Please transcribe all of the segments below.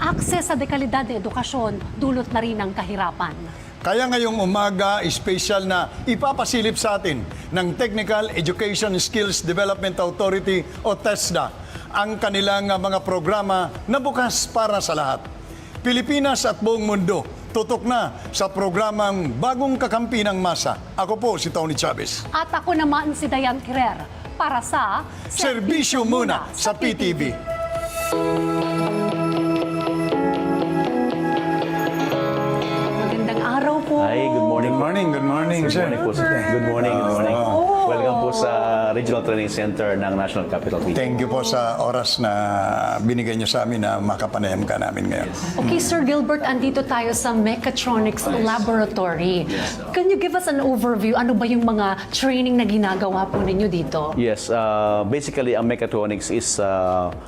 access sa dekalidad na edukasyon, dulot na rin ng kahirapan. Kaya ngayong umaga, special na ipapasilip sa atin ng Technical Education Skills Development Authority o TESDA ang kanilang mga programa na bukas para sa lahat. Pilipinas at buong mundo, tutok na sa programang Bagong Kakampi ng Masa. Ako po si Tony Chavez. At ako naman si Dayan Kirer para sa Serbisyo Muna sa PTV. Magandang araw po. Hi, good morning. Good morning, good morning, Good sir. morning po. Good morning, good morning. Welcome po sa Regional Training Center ng National Capital Region. Thank you po sa oras na binigay niyo sa amin na makapanayam ka namin ngayon. Okay, Sir Gilbert, andito tayo sa Mechatronics Laboratory. Can you give us an overview? Ano ba yung mga training na ginagawa po ninyo dito? Yes, basically ang mechatronics is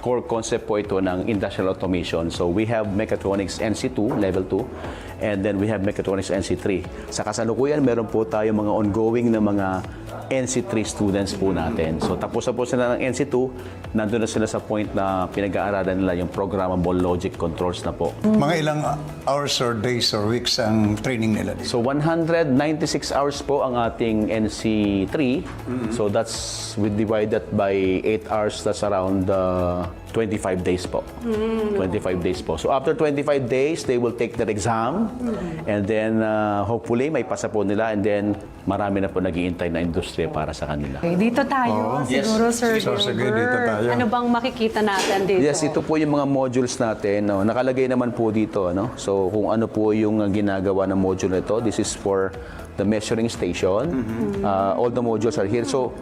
core concept po ito ng industrial automation. So we have mechatronics NC2, level 2, and then we have mechatronics NC3. Sa kasalukuyan, meron po tayo mga ongoing na mga NC3 students po natin. So tapos na po sila ng NC2, nandun na sila sa point na pinag-aaralan nila yung programmable logic controls na po. Mga ilang hours or days or weeks ang training nila dito? So 196 hours po ang ating NC3. So that's we divide that by 8 hours, that's around 25 days po. 25 days po. So after 25 days, they will take their exam and then hopefully may pasa po nila and then marami na po nag-iintay na industriya para sa kanila. Okay, dito tayo. Siguro, Sir So, sige, Gilbert. dito tayo. Ano bang makikita natin dito? Yes, ito po yung mga modules natin. No? Nakalagay naman po dito. Ano? So kung ano po yung ginagawa ng module na ito, this is for the measuring station. All the modules are here. So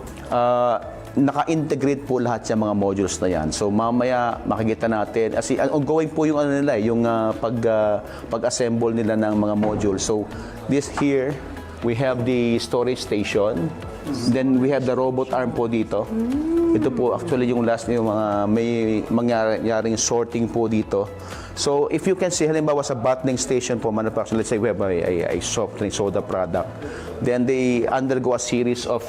naka-integrate po lahat yung mga modules na yan. So mamaya makikita natin, ongoing po yung ano nila, yung pag-assemble nila ng mga modules. So this here, we have the storage station. Then we have the robot arm po dito. Ito po actually yung last yung mga may mangyaring sorting po dito. So if you can see halimbawa sa bottling station po manufacturing, let's say we have a soft drink soda product. Then they undergo a series of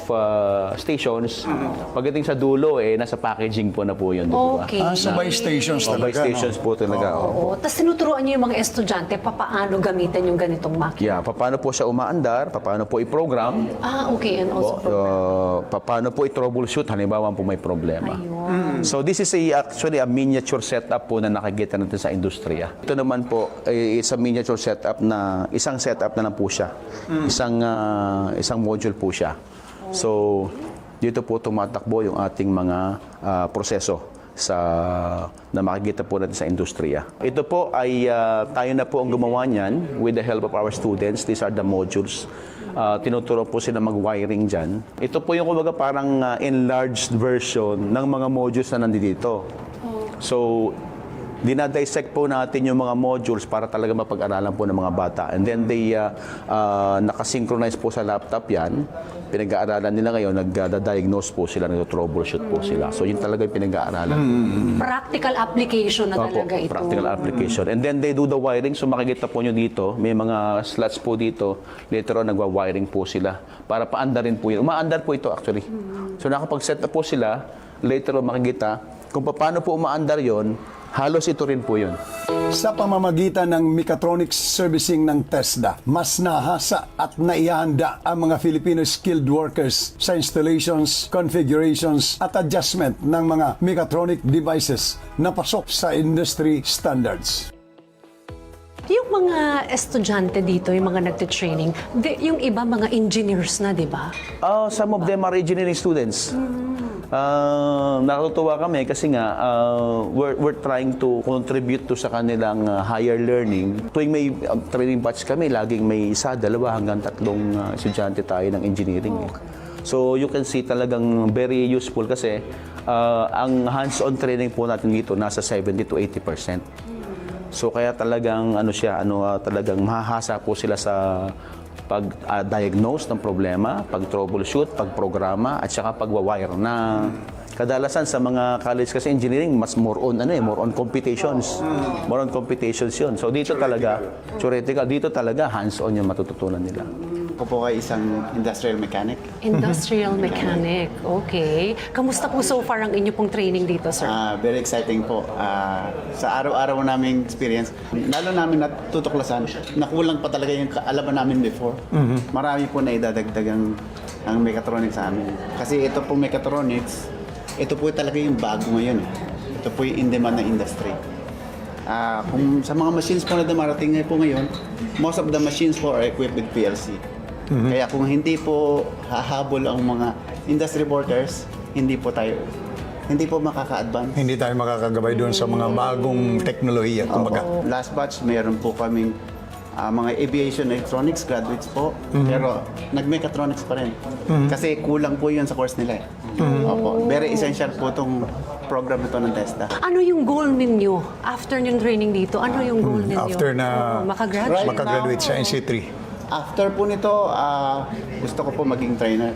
stations. Pagdating sa dulo nasa packaging po na po yun. Okay. So by stations By talaga, stations po talaga. Oo. Tapos tinuturuan niyo yung mga estudyante paano gamitin yung ganitong makina. Yeah, paano po siya umaandar, paano po i-program, Okay, and also paano po i-troubleshoot halimbawa po may problema. Ayun. So this is actually a miniature setup po na nakikita natin sa industriya. Ito naman po is a miniature setup na isang setup na lang po siya. Isang module po siya. So dito po tumatakbo yung ating mga proseso na makikita po natin sa industriya. Ito po ay tayo na po ang gumawa niyan with the help of our students. These are the modules. Tinuturo po sila mag-wiring dyan. Ito po yung kumbaga parang enlarged version ng mga modules na nandito. So, dinadissect po natin yung mga modules para talaga mapag-aralan po ng mga bata. And then they nakasynchronize po sa laptop yan. Pinag-aaralan nila ngayon, nagda-diagnose po sila, nag-troubleshoot po sila. So yun talaga yung pinag-aaralan. Practical application na talaga ito. Practical application. And then they do the wiring. So makikita po nyo dito, may mga slots po dito. Later on, nagwa-wiring po sila para paandarin po yun. Umaandar po ito actually. So nakapag-set up po sila, later on makikita kung paano po umaandar yon. Halos ito rin po yun. Sa pamamagitan ng Mechatronics Servicing ng TESDA, mas nahasa at naihanda ang mga Filipino skilled workers sa installations, configurations at adjustment ng mga mechatronic devices na pasok sa industry standards. Yung mga estudyante dito, yung mga nagte-training, yung iba mga engineers na, di ba? Some of them are engineering students. Nakatutuwa kami kasi nga we're trying to contribute to sa kanilang higher learning. Tuwing may training batch kami, laging may isa, dalawa hanggang tatlong estudyante tayo ng engineering. So you can see talagang very useful kasi ang hands-on training po natin dito nasa 70 to 80%. So kaya talagang talagang mahahasa po sila sa pag-diagnose ng problema, pag-troubleshoot, pag-programa at saka pag-wire na kadalasan sa mga college kasi engineering mas more on computations. More on computations 'yun. So dito talaga theoretical, dito talaga hands-on yung matututunan nila. Ako po ay isang industrial mechanic. Industrial mechanic. Okay. Kamusta po so far ang inyo pong training dito, sir? Very exciting po. Sa araw-araw naming experience, lalo namin natutuklasan na kulang pa talaga yung kaalaman namin before. Marami po na idadagdag ang mechatronics sa amin. Kasi ito po mechatronics, ito po talaga yung bago ngayon. Ito po yung in-demand na industry. Kung sa mga machines po na dumarating po ngayon, most of the machines po are equipped with PLC. Kaya kung hindi po hahabol ang mga industry workers, hindi po makaka-advance. Hindi tayo makakagabay doon sa mga bagong teknolohiya. Kumbaga. Last batch, mayroon po kaming mga aviation electronics graduates po, pero nag-mechatronics pa rin. Kasi kulang po yun sa course nila. Opo. Very essential po itong program ito ng TESDA. Ano yung goal ninyo after yung training dito? Ano yung goal ninyo? After na makagraduate? makagraduate sa NC3. After po nito, gusto ko po maging trainer.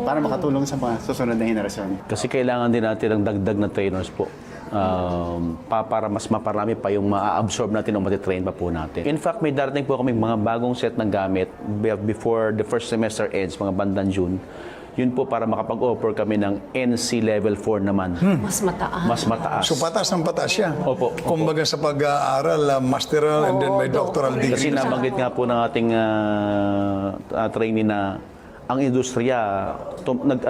Para makatulong sa mga susunod na henerasyon. Kasi kailangan din natin ng dagdag na trainers po. Para mas maparami pa yung ma-absorb natin o matitrain pa po natin. In fact, may darating po kami mga bagong set ng gamit before the first semester ends, mga bandang June. Yun po para makapag-offer kami ng NC Level 4 naman. Mas mataas. Mas mataas. So patas ng patas siya. Opo. Kumbaga sa pag-aaral, masteral and then may doctoral degree. Kasi nabanggit nga po ng ating trainee na ang industriya,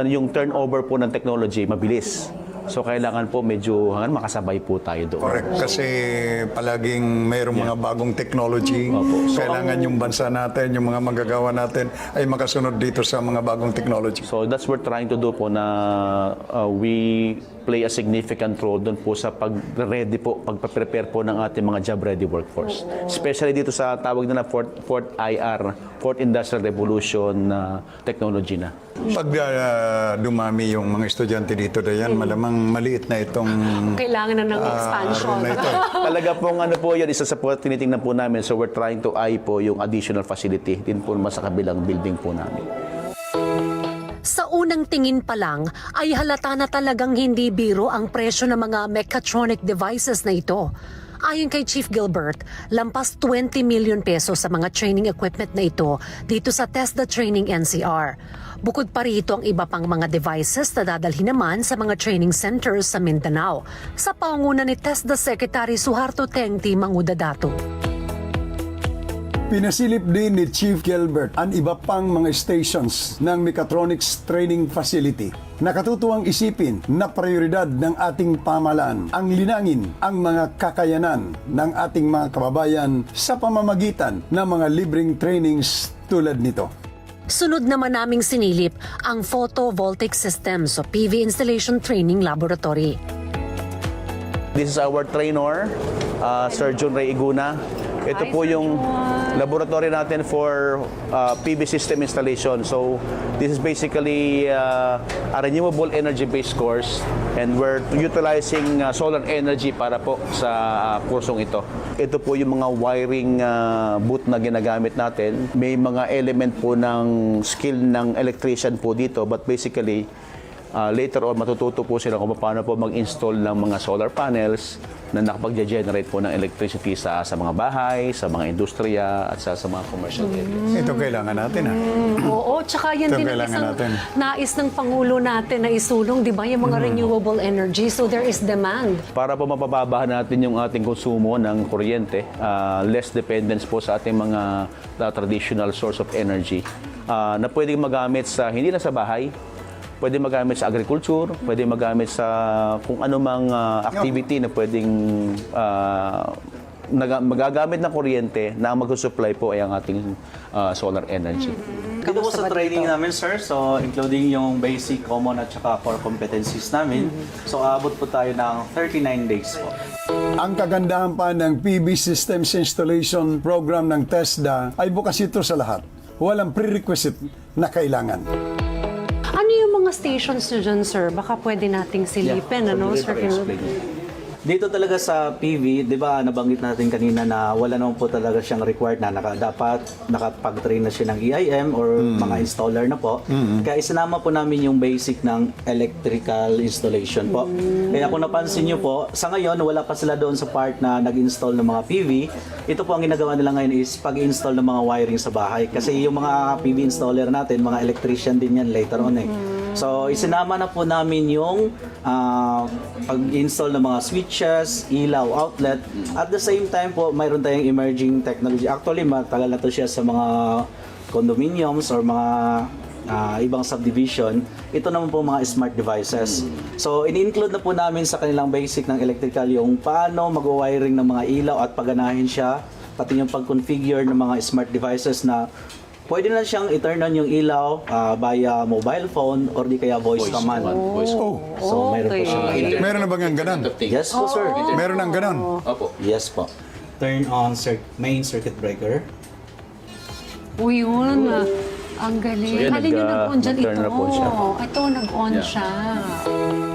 yung turnover po ng technology, mabilis. So kailangan po medyo makasabay po tayo doon. Correct. Kasi palaging mayroong mga bagong technology. Kailangan yung bansa natin, yung mga manggagawa natin ay makasunod dito sa mga bagong technology. So that's what we're trying to do po na we play a significant role doon po sa pag-ready po, pag-prepare po ng ating mga job-ready workforce. Especially dito sa tawag na fourth IR, Fourth Industrial Revolution technology na. Pag dumami yung mga estudyante dito, Dayan, malamang maliit na itong Kailangan na ng expansion. room na ito. Talaga pong ano po yun, isa sa po tinitingnan po namin. So we're trying to eye po yung additional facility din po sa kabilang building po namin. Sa unang tingin pa lang ay halata na talagang hindi biro ang presyo ng mga mechatronic devices na ito. Ayon kay Chief Gilbert, lampas 20 million pesos sa mga training equipment na ito dito sa TESDA Training NCR. Bukod pa rito ang iba pang mga devices na dadalhin naman sa mga training centers sa Mindanao sa pangunguna ni TESDA Secretary Suharto Tengti Mangudadato. Pinasilip din ni Chief Gilbert ang iba pang mga stations ng Mechatronics Training Facility. Nakatutuwang isipin na prioridad ng ating pamahalaan ang linangin ang mga kakayanan ng ating mga kababayan sa pamamagitan ng mga libreng trainings tulad nito. Sunod naman naming sinilip ang Photovoltaic Systems o PV Installation Training Laboratory. This is our trainer, Sir John Ray Iguna. Ito Hi, po Sir yung John. laboratory natin for PV system installation. So this is basically a renewable energy-based course and we're utilizing solar energy para po sa kursong ito. Ito po yung mga wiring booth na ginagamit natin. May mga element po ng skill ng electrician po dito but basically later on, matututo po sila kung paano po mag-install ng mga solar panels na nakapag-generate po ng electricity sa mga bahay, sa mga industriya, at sa mga commercial areas. Ito kailangan natin. Oo, tsaka yan Ito din ang kailangan isang natin. nais ng Pangulo natin na isulong, di ba, yung mga renewable energy. So there is demand. Para po mapababahan natin yung ating konsumo ng kuryente, less dependence po sa ating mga traditional source of energy na pwedeng magamit sa hindi lang sa bahay, pwede magamit sa agriculture, pwede magamit sa kung anumang activity na pwedeng magagamit ng kuryente na ang mag-supply po ay ang ating solar energy. Dito po sa training namin, sir, so including yung basic, common at saka core competencies namin. So aabot po tayo ng 39 days po. Ang kagandahan pa ng PV Systems Installation Program ng TESDA ay bukas ito sa lahat. Walang prerequisite na kailangan. Ano yung mga stations nyo dyan, sir? Baka pwede nating silipin, ano, Pwede sir? pa explain. Dito talaga sa PV, di ba nabanggit natin kanina na wala naman po talaga siyang required na dapat nakapag-train na siya ng EIM or mga installer na po. Kaya isinama po namin yung basic ng electrical installation po. Kaya kung napansin nyo po, sa ngayon wala pa sila doon sa part na nag-install ng mga PV. Ito po ang ginagawa nila ngayon is pag-install ng mga wiring sa bahay. Kasi yung mga PV installer natin, mga electrician din yan later on eh. So, isinama na po namin yung pag-install ng mga switches, ilaw, outlet. At the same time po, mayroon tayong emerging technology. Actually, matagal na to siya sa mga condominiums or mga ibang subdivision. Ito naman po mga smart devices. So, in-include na po namin sa kanilang basic ng electrical yung paano mag-wiring ng mga ilaw at paganahin siya, pati yung pag-configure ng mga smart devices na pwede na siyang i-turn on yung ilaw via mobile phone or di kaya voice command. Oh, So, mayroon po siyang meron na bang ang ganon? Yes po, sir. Meron ang ganon? Yes po. Turn on main circuit breaker. Uy, yun. Ang galing. So, yan, Halin nyo nag-on dyan nag-turn na po siya. Ito, nag-on siya.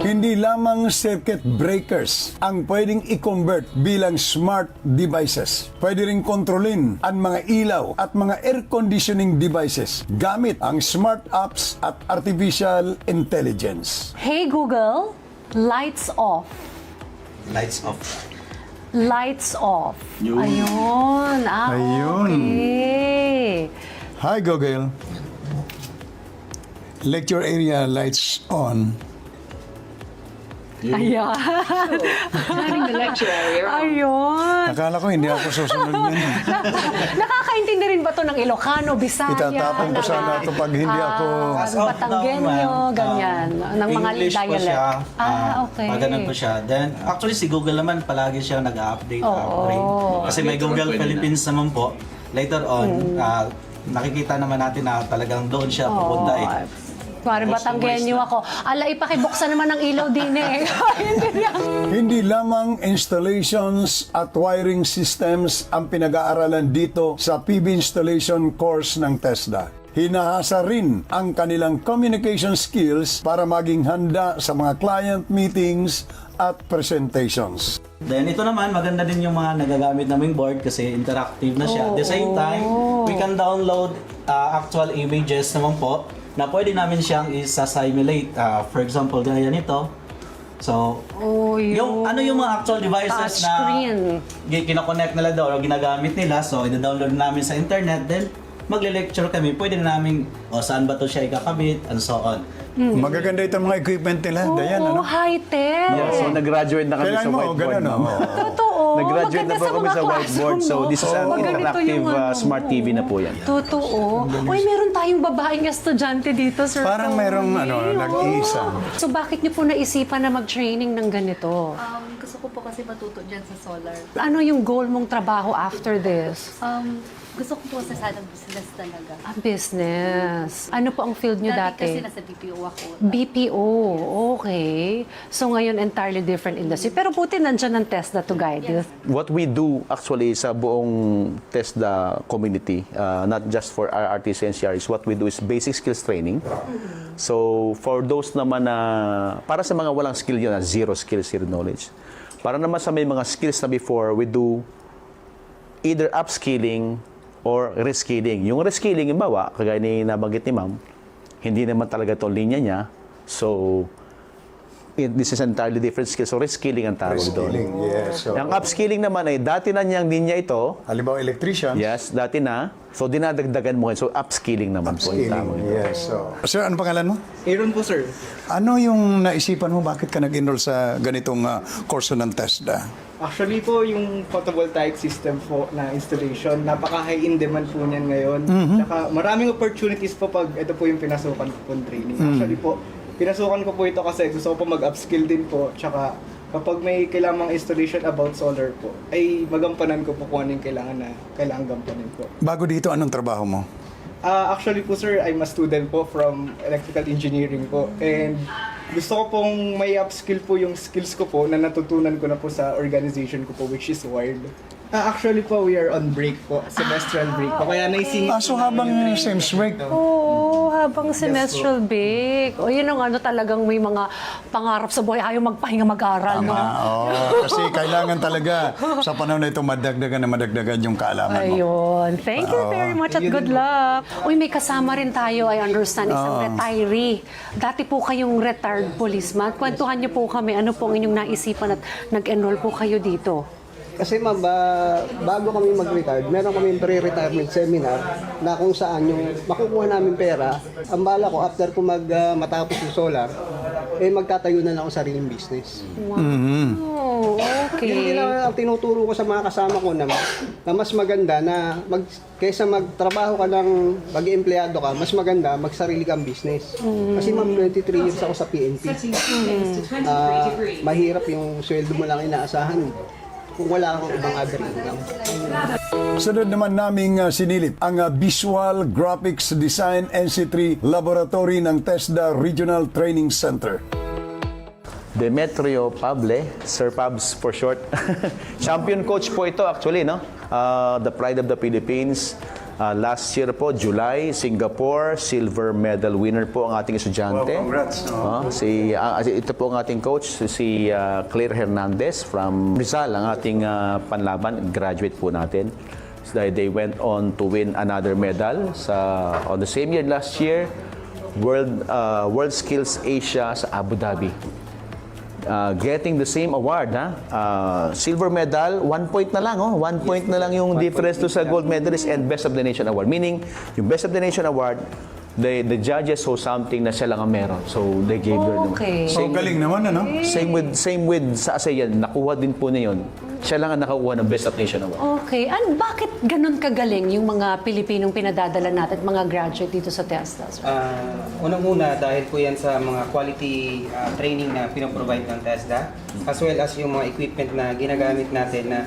Hindi lamang circuit breakers ang pwedeng i-convert bilang smart devices. Pwede rin kontrolin ang mga ilaw at mga air conditioning devices gamit ang smart apps at artificial intelligence. Hey Google, lights off. Lights off. Lights off. Ayun. Ayun. Okay. Hi Google. Lecture area lights on. Ayan. Having the lecture area. Ayun. Akala ko hindi ako susunod niyan. Nakakaintindi rin ba to ng Ilocano, Bisaya? Itatapon ko sana ito pag hindi ako... As of now, Batanggenyo, ma'am, ganyan. Ng mga English po dialect. siya. Okay. Ganun po siya. Then, actually si Google naman palagi siya nag-update. upgrade. Kasi may Google Philippines naman po. Later on, nakikita naman natin na talagang doon siya pupunta eh. Pare Batanggenyo ako. Ala, ipakibuksan naman ng ilaw din eh. Hindi yan. Hindi lamang installations at wiring systems ang pinag-aaralan dito sa PV installation course ng TESDA. Hinahasa rin ang kanilang communication skills para maging handa sa mga client meetings at presentations. Then ito naman, maganda din yung mga nagagamit naming board kasi interactive na siya. At the same time, we can download actual images naman po na pwede namin siyang isa-simulate. For example, gaya nito. So, yung mga actual devices na Touchscreen. kinakonect nila daw o ginagamit nila, so i-download namin sa internet, then magle-lecture kami, pwede na namin saan ba to siya ikakabit, and so on. Magaganda itong mga equipment nila. Dayan, ano? High-tech. Yeah, so nag-graduate na kami Kailangan sa mo, whiteboard. ganun, ma'am. Totoo. Nag-graduate na Maganda po sa kami mga sa whiteboard. classroom, So, no? this is an Maganda interactive yung ano. smart TV na po yan. Totoo. Uy, meron tayong babaeng estudyante dito, Sir Parang Tony. merong, nag-iisa. So, bakit niyo po naisipan na mag-training ng ganito? Gusto ko po kasi matuto dyan sa solar. Ano yung goal mong trabaho after this? Gusto ko po sa sana business talaga. Business. Ano po ang field niyo Dati kasi dati? nasa BPO ako. BPO. Okay. So, ngayon, entirely different industry. Pero buti nandyan ang TESDA to guide you. What we do actually sa buong TESDA community, not just for RRTC and CREs, what we do is basic skills training. So, for those naman na, para sa mga walang skill yun, na zero skills, zero knowledge. Para naman sa may mga skills na before, we do either upskilling or reskilling. Yung reskilling, yung bawa, kagaya ni nabanggit ni ma'am, hindi naman talaga ito linya niya. So, this is entirely different skill. So, reskilling ang tawag doon. Skilling, yes. So, Ang upskilling naman ay dati na niyang linya ito. halimbawa, electrician. Yes, dati na. So, dinadagdagan mo. So, upskilling naman po yung tawag. Skilling, yes. So, sir, ano pangalan mo? Aaron po, sir. Ano yung naisipan mo? Bakit ka nag-enroll sa ganitong kurso ng TESDA? Actually po, yung photovoltaic system po na installation, napaka-high in demand po niyan ngayon. Tsaka maraming opportunities po pag ito po yung pinasukan ko po training. Actually po, pinasukan ko po ito kasi gusto ko po mag-upskill din po. Tsaka kapag may kailangang installation about solar po, ay magampanan ko po kung ano yung kailangan gampanin po. Bago dito, anong trabaho mo? Actually po sir, I'm a student po from electrical engineering po. And gusto ko pong may upskill po yung skills ko po na natutunan ko na po sa organization ko po, which is WIRD. Actually po, we are on break po. Semestral break po. Kaya naisingit So habang Sims break, Oo, habang semestral break. O yun ang ano talagang may mga pangarap sa buhay. Ayaw magpahinga mag-aral, no? Kasi kailangan talaga sa panahon na ito madagdagan yung kaalaman mo. Ayun. Thank you very much at good luck. Uy, may kasama rin tayo, I understand, isang retiree. Dati po kayong retired policeman. Kwentuhan niyo po kami, ano po ang inyong naisipan at nag-enroll po kayo dito? Kasi ma'am, bago kami mag-retire, meron kami pre-retirement seminar na kung saan yung makukuha namin pera, ang bala ko after ko matapos yung solar, magtatayo na lang ako sariling business. Oh, Yun okay. din ang tinuturo ko sa mga kasama ko na mas maganda na kaysa magtrabaho ka ng mag-empleyado ka, mas maganda magsarili kang business. Kasi ma'am, 23 years ako sa PNP. Mahirap yung sweldo mo lang inaasahan kung wala kang ibang other income. Sunod naman naming sinilip ang Visual Graphics Design NC3 Laboratory ng TESDA Regional Training Center. Demetrio Pable, Sir Pabs for short. Champion coach po ito actually, no? The pride of the Philippines. Last year po, July, Singapore, silver medal winner po ang ating estudyante. Wow, congrats. Ito po ang ating coach, si Claire Hernandez from Rizal, ang ating panlaban, graduate po natin. So they went on to win another medal on the same year last year, World Skills Asia sa Abu Dhabi. Getting the same award, silver medal, 1 point na lang, 1 point na lang yung difference to sa gold medalist and best of the nation award. Meaning, yung best of the nation award, the judges saw something na siya lang ang meron. So, they gave her naman. Okay. So galing naman, ano? Same with sa ASEAN, nakuha din po na yun. Siya lang ang nakakuha ng best of nation award. Okay. And bakit ganun kagaling yung mga Pilipinong pinadadala natin at mga graduate dito sa TESDA? Unang-una, dahil po yan sa mga quality training na pinaprovide ng TESDA, as well as yung mga equipment na ginagamit natin na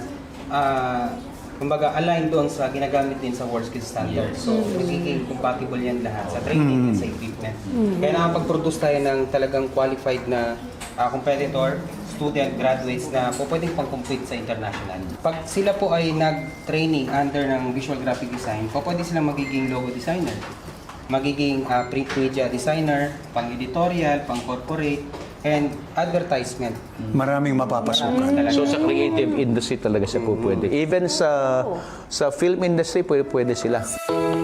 kumbaga align doon sa ginagamit din sa World Skills Standard. So, magiging compatible yan lahat sa training and sa equipment. Kaya nakapag-produce tayo ng talagang qualified na competitor, student, graduates na po pwedeng pang-compete sa international. Pag sila po ay nag-training under ng visual graphic design, po pwede silang magiging logo designer, magiging print media designer, pang-editorial, pang-corporate, and advertisement. Maraming mapapasukan. So, sa creative industry talaga siya po pwede. Even sa film industry, pwede sila.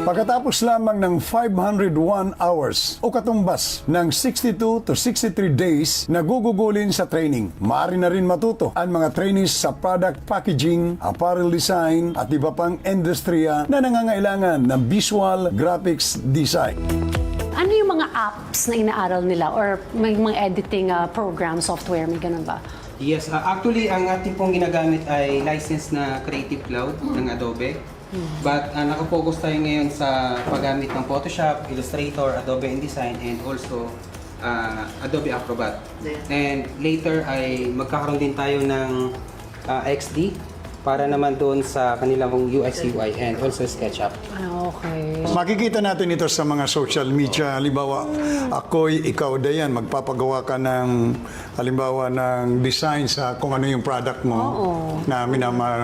Pagkatapos lamang ng 501 hours o katumbas ng 62 to 63 days na gugugulin sa training, maaari na rin matuto ang mga trainees sa product packaging, apparel design at iba pang industriya na nangangailangan ng visual graphics design. Ano yung mga apps na inaaral nila or may mga editing program, software, may ganun ba? Yes, actually ang ating pong ginagamit ay licensed na Creative Cloud ng Adobe. But nakapokus tayo ngayon sa paggamit ng Photoshop, Illustrator, Adobe InDesign, and also Adobe Acrobat. And later ay magkakaroon din tayo ng XD para naman doon sa kanilang UX UI and also SketchUp. Okay. Makikita natin ito sa mga social media. Halimbawa, ikaw, Dayan, magpapagawa ka ng, halimbawa, ng design sa kung ano yung product mo na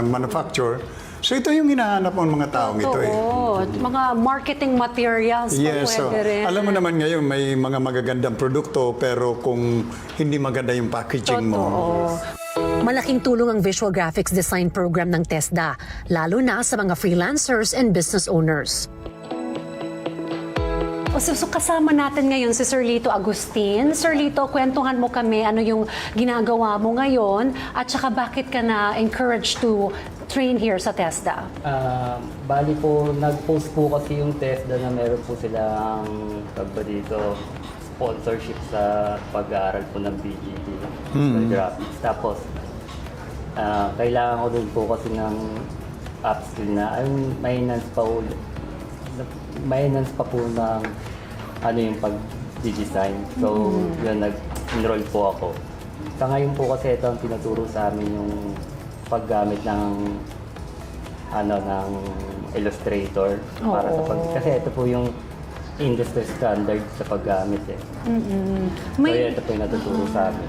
manufacture. So ito yung hinahanap ng mga taong ito eh. Oo. Mga marketing materials pa Yes, so, pwede rin. alam mo naman ngayon may mga magagandang produkto pero kung hindi maganda yung packaging mo. Malaking tulong ang Visual Graphics Design Program ng TESDA, lalo na sa mga freelancers and business owners. So kasama natin ngayon si Sir Lito Agustin. Sir Lito, kwentuhan mo kami ano yung ginagawa mo ngayon at saka bakit ka na-encouraged to train here sa TESDA? Bali po, nag-post po kasi yung TESDA na meron po silang dito, sponsorship sa pag-aaral po ng BGT, graphics. Tapos, kailangan ko din po kasi ng upskill na maintenance pa po ng ano yung pag-design. So, yun, nag-enroll po ako. Sa ngayon po kasi ito ang tinuturo sa amin yung paggamit ng ng Illustrator para sa kasi ito po yung industry standard sa paggamit eh. So May, ito po yung natuturo sa amin.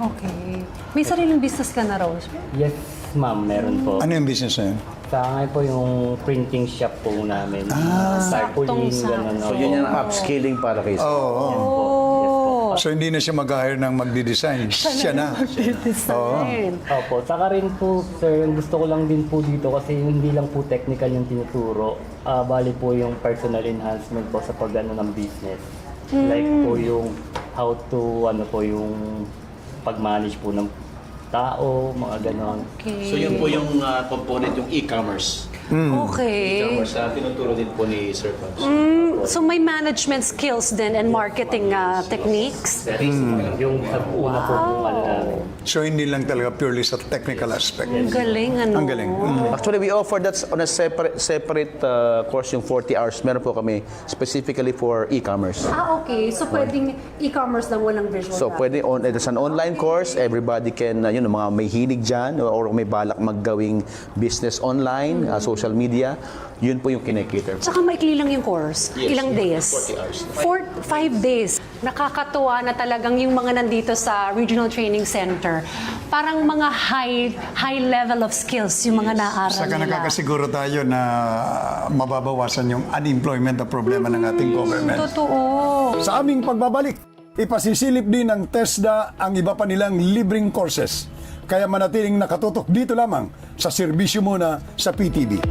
okay. May sariling business ka na raw. Yes, ma'am, meron po. Ano yung business na yun? Sa akin po yung printing shop po namin. Tarpaulin, gano'n. So yun yung upscaling para kay sir. Oh. So hindi na siya mag-hire ng magdi-design. Siya na. Design. Opo, saka rin po sir, yung gusto ko lang din po dito kasi hindi lang po technical yung tinuturo. Bali po yung personal enhancement po sa pag-ano ng business. Like po yung how to, ano po yung pag-manage po ng tao, mga ganon. So yun po yung component, yung e-commerce. Okay. E-commerce na tinuturo din po ni Sir Pabs. So may management skills din and marketing techniques? Yung sa una po yung ano namin. So hindi lang talaga purely sa technical aspect. Ang galing, ano? Ang galing. Actually, we offer that on a separate course, yung 40 hours. Meron po kami specifically for e-commerce. Okay. So pwedeng e-commerce lang, walang visual. So pwede it's an online course. Everybody can yun mga may hilig diyan or may balak maggawing business online, social media. Yun po yung kinikater. Tsaka maikli lang yung course. Yes, Ilang days? 40 hours. 5 days. Nakakatuwa na talagang yung mga nandito sa Regional Training Center. Parang mga high level of skills yung mga naaral Saka nila. nakakasiguro tayo na mababawasan yung unemployment na problema ng ating government. Totoo. Sa aming pagbabalik, ipasisilip din ng TESDA ang iba pa nilang libreng courses. Kaya manatiling nakatutok dito lamang sa Serbisyo Muna sa PTV.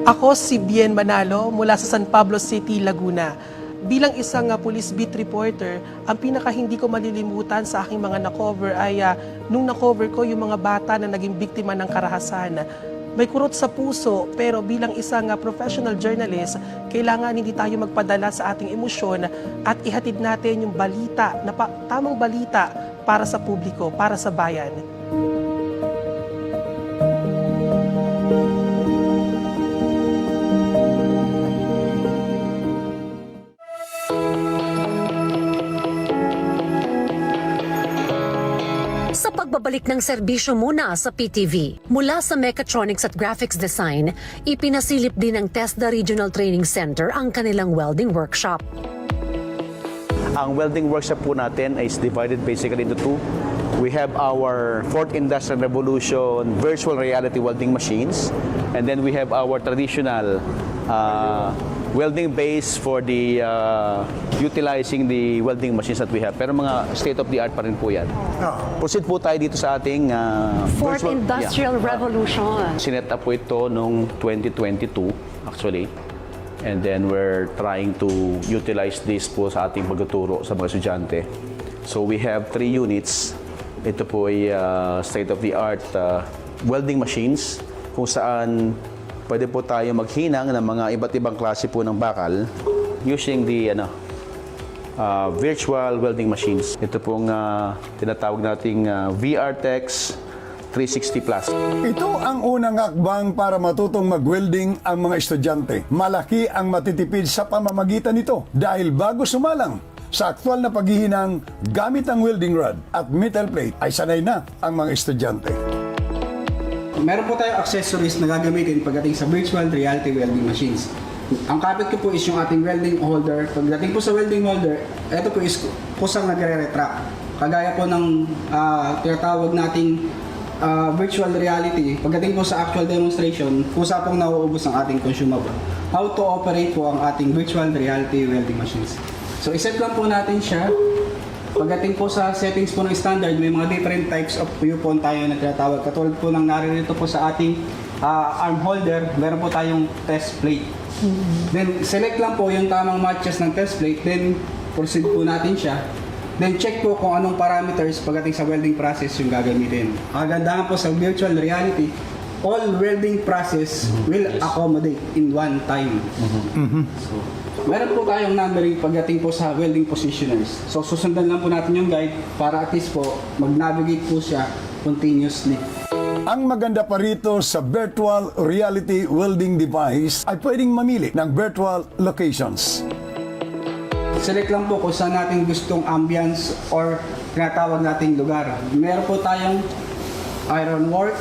Ako si Bien Manalo mula sa San Pablo City, Laguna. Bilang isang police beat reporter, ang pinaka hindi ko malilimutan sa aking mga nakover ay nung nakover ko yung mga bata na naging biktima ng karahasan. May kurot sa puso pero bilang isang professional journalist, kailangan hindi tayo magpadala sa ating emosyon at ihatid natin yung balita, tamang balita para sa publiko, para sa bayan. Sa pagbabalik ng serbisyo muna sa PTV, mula sa Mechatronics at Graphics Design, ipinasilip din ng TESDA Regional Training Center ang kanilang welding workshop. Ang welding workshop po natin is divided basically into two. We have our Fourth Industrial Revolution virtual reality welding machines, and then we have our traditional welding base for the utilizing the welding machines that we have. Pero mga state-of-the-art pa rin po yan. Proceed po tayo dito sa ating Fourth virtual- Industrial Revolution. Sinet up po ito noong 2022 actually. And then we're trying to utilize this po sa ating pagtuturo sa mga estudyante. So we have 3 units. Ito po ay state-of-the-art welding machines kung saan pwede po tayo maghinang ng mga iba't ibang klase po ng bakal using the virtual welding machines. Ito pong tinatawag nating VRTEX 360 Plus. Ito ang unang hakbang para matutong mag-welding ang mga estudyante. Malaki ang matitipid sa pamamagitan nito dahil bago sumalang sa aktwal na paghihinang gamit ang welding rod at metal plate ay sanay na ang mga estudyante. Meron po tayong accessories na gagamitin pagdating sa virtual reality welding machines. Ang kapit ko po is yung ating welding holder. Pagdating po sa welding holder, ito po is kusang nagre-retract. Kagaya po ng tinatawag nating virtual reality, pagdating po sa actual demonstration, kusa pong nauubos ang ating consumable. How to operate po ang ating virtual reality welding machines. So, iset lang po natin siya. Pagdating po sa settings po ng standard, may mga different types of viewpoint tayo na tinatawag. Katulad po ng naririto po sa ating arm holder, meron po tayong test plate. Then, select lang po yung tamang matches ng test plate, then proceed po natin siya. Then check po kung anong parameters pagdating sa welding process yung gagamitin. Ang kagandahan po sa virtual reality, all welding process will accommodate in one time. So, meron po tayong numbering pagdating po sa welding positioners. So susundan lang po natin yung guide para at least po mag-navigate po siya continuously. Ang maganda pa rito sa virtual reality welding device ay pwedeng mamili ng virtual locations. select lang po kung saan natin gustong ambience or tinatawag nating lugar. Meron po tayong ironwork,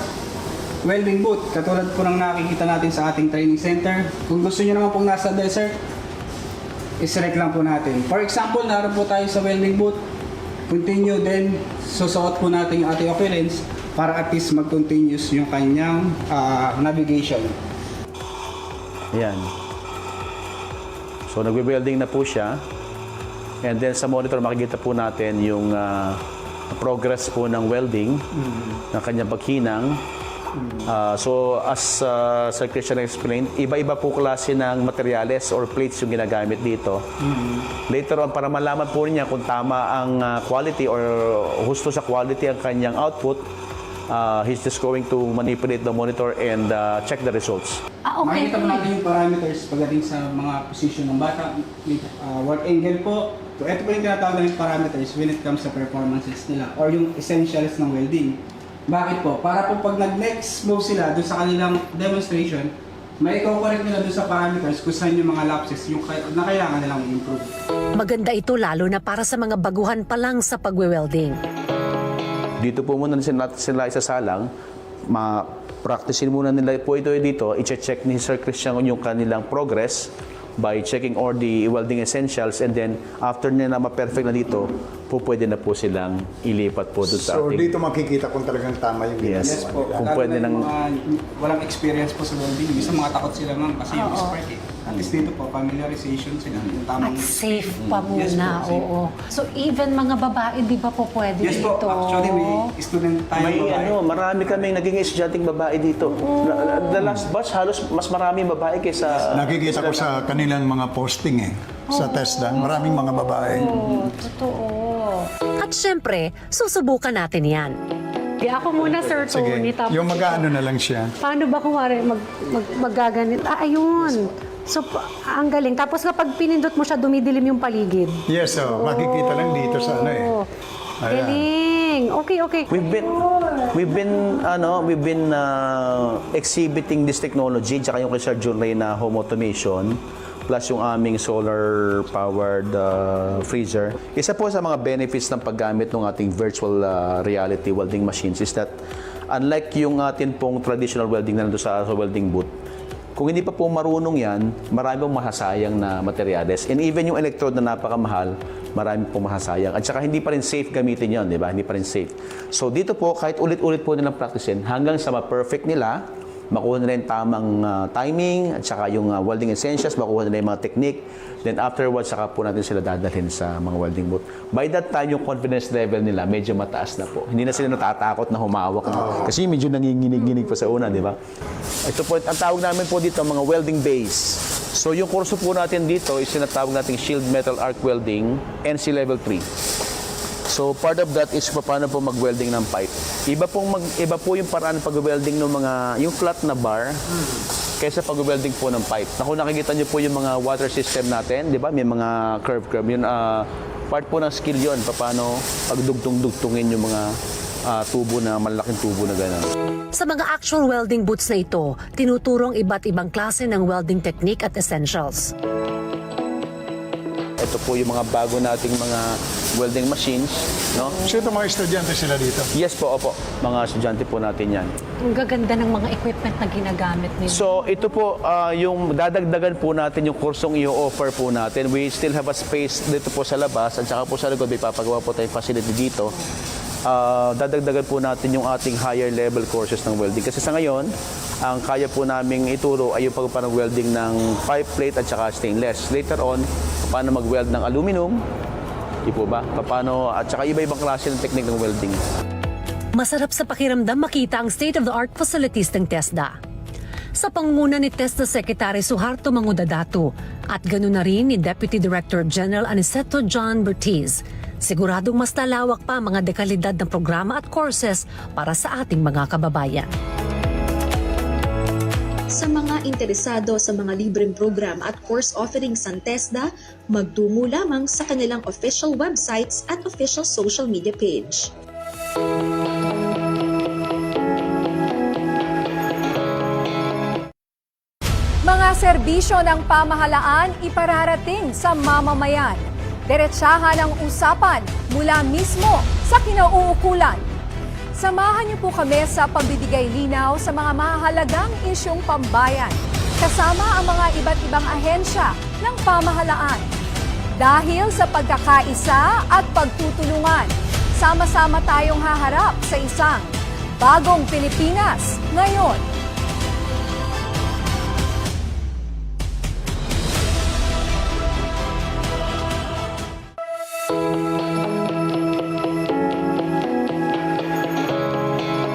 welding booth, katulad po ng nakikita natin sa ating training center. Kung gusto nyo naman pong nasa desert, i-select lang po natin. For example, naroon po tayo sa welding booth, continue, then susuot po natin yung ating occurrence para at least mag-continuous yung kanyang navigation. Ayan. So nagwe-welding na po siya. And then sa monitor makikita po natin yung progress po ng welding ng kanyang paghinang. So as Sir Christian explained, iba-iba po klase ng materials or plates yung ginagamit dito. Later on, para malaman po niya kung tama ang quality or husto sa quality ang kanyang output, he's just going to manipulate the monitor and check the results. Makikita po natin yung parameters pagdating sa mga position ng bata, work angle po. So, ito po yung tinatawag na yung parameters when it comes sa performances nila or yung essentials ng welding. Bakit po? Para po pag nag-next move sila doon sa kanilang demonstration, may i-correct nila doon sa parameters kung saan yung mga lapses yung na kailangan nilang i-improve. Maganda ito lalo na para sa mga baguhan pa lang sa pagwe-welding. Dito po muna sila isasalang, ma-practicein muna nila po ito dito, i-check ni Sir Christian yung kanilang progress by checking all the welding essentials, and then after nila ma-perfect na dito, po pwede na po silang ilipat po doon sa So ating... dito makikita kung talagang tama yung Yes. ginagawa Po, nila. Kung lalo pwede na yung nang- mga walang experience po sa welding. Isa mga takot sila ma'am kasi yung spark eh. At least dito po, familiarization sila. Yung tamang... At safe pa Yes muna, po, safe. oo. So even mga babae, di ba po pwede Yes po, dito? actually may student tayo babae. Marami kaming naging estudyanteng babae dito. The last batch, halos mas maraming babae kaysa... Nakikita ko sa kanilang mga posting sa TESDA. Maraming mga babae. Oo, totoo. At syempre, susubukan natin yan. Di ako muna, Sir Sige, Tony. Tapos yung mag-ano na lang siya. paano ba kumari magaganit? Ayun. So, ang galing. Tapos kapag pinindot mo siya, dumidilim yung paligid. Yes, makikita lang dito sa ano eh. Oh, Ayan. galing. Okay, okay. We've been exhibiting this technology, tsaka yung kay Sir John Ray na home automation, plus yung aming solar-powered freezer. Isa po sa mga benefits ng paggamit ng ating virtual reality welding machines is that unlike yung atin pong traditional welding na nandun sa welding booth, kung hindi pa po marunong yan, marami pong masasayang na materyales. And even yung electrode na napakamahal, marami pong masasayang. At saka hindi pa rin safe gamitin yon, di ba? Hindi pa rin safe. So dito po, kahit ulit-ulit po nilang practicein, hanggang sa ma-perfect nila, makuha nila yung tamang timing, at saka yung welding essentials, makuha nila yung mga technique. Then afterwards, saka po natin sila dadalhin sa mga welding booth. By that time, yung confidence level nila medyo mataas na po. Hindi na sila natatakot na humawak. Kasi medyo nanginginig-ginig pa sa una, di ba? Ito po, ang tawag namin po dito, mga welding bays. So yung kurso po natin dito is sinatawag nating Shield Metal Arc Welding, NC Level 3. So part of that is paano po mag-welding ng pipe. Iba po yung paraan pag-welding ng yung flat na bar kaysa pag-welding po ng pipe. Kung nakikita niyo po yung mga water system natin, di ba? May mga curve. Yun, part po ng skill yun, paano pagdugtong-dugtungin yung mga tubo na, malaking tubo na gano'n. Sa mga actual welding booths na ito, tinuturong iba't ibang klase ng welding technique at essentials. Ito po yung mga bago nating mga welding machines, no? So ito mga estudyante sila dito. Yes po, opo. Mga estudyante po natin yan. Ang gaganda ng mga equipment na ginagamit nila. So ito po, yung dadagdagan po natin yung kursong i-offer po natin. We still have a space dito po sa labas at saka po sa likod may papagawa po tayong facility dito. Dadagdagan po natin yung ating higher level courses ng welding. Kasi sa ngayon, ang kaya po naming ituro ay yung pag-welding ng pipe plate at saka stainless. Later on, paano mag-weld ng aluminum, di po ba? Paano, at saka iba-ibang klase ng technique ng welding. Masarap sa pakiramdam makita ang state-of-the-art facilities ng TESDA. Sa pangunguna ni TESDA Secretary Suharto Mangudadatu at ganoon na rin ni Deputy Director General Aniceto John Bertiz, siguradong mas lalawak pa mga dekalidad ng programa at courses para sa ating mga kababayan. Sa mga interesado sa mga libreng program at course offerings ng TESDA, magtungo lamang sa kanilang official websites at official social media page. Mga serbisyo ng pamahalaan ipararating sa mamamayan. Diretsahan ang usapan mula mismo sa kinauukulan. Samahan niyo po kami sa pagbibigay linaw sa mga mahalagang isyong pambayan kasama ang mga iba't ibang ahensya ng pamahalaan. Dahil sa pagkakaisa at pagtutulungan, sama-sama tayong haharap sa isang bagong Pilipinas ngayon.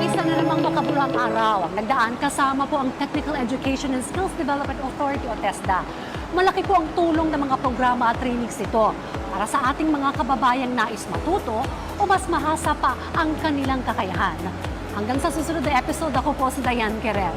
Isa na namang makabuluhang araw ang nagdaan kasama po ang Technical Education and Skills Development Authority o TESDA. Malaki po ang tulong ng mga programa at trainings ito para sa ating mga kababayang nais matuto o mas mahasa pa ang kanilang kakayahan. Hanggang sa susunod na episode, ako po si Diane Querer.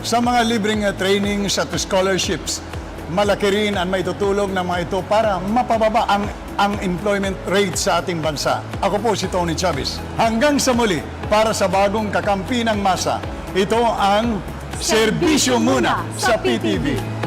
Sa mga libreng trainings at scholarships, malaki rin ang maitutulong ng mga ito para mapababa ang employment rate sa ating bansa. Ako po si Tony Chavez. Hanggang sa muli, para sa bagong kakampi ng masa, ito ang Serbisyo Muna sa PTV.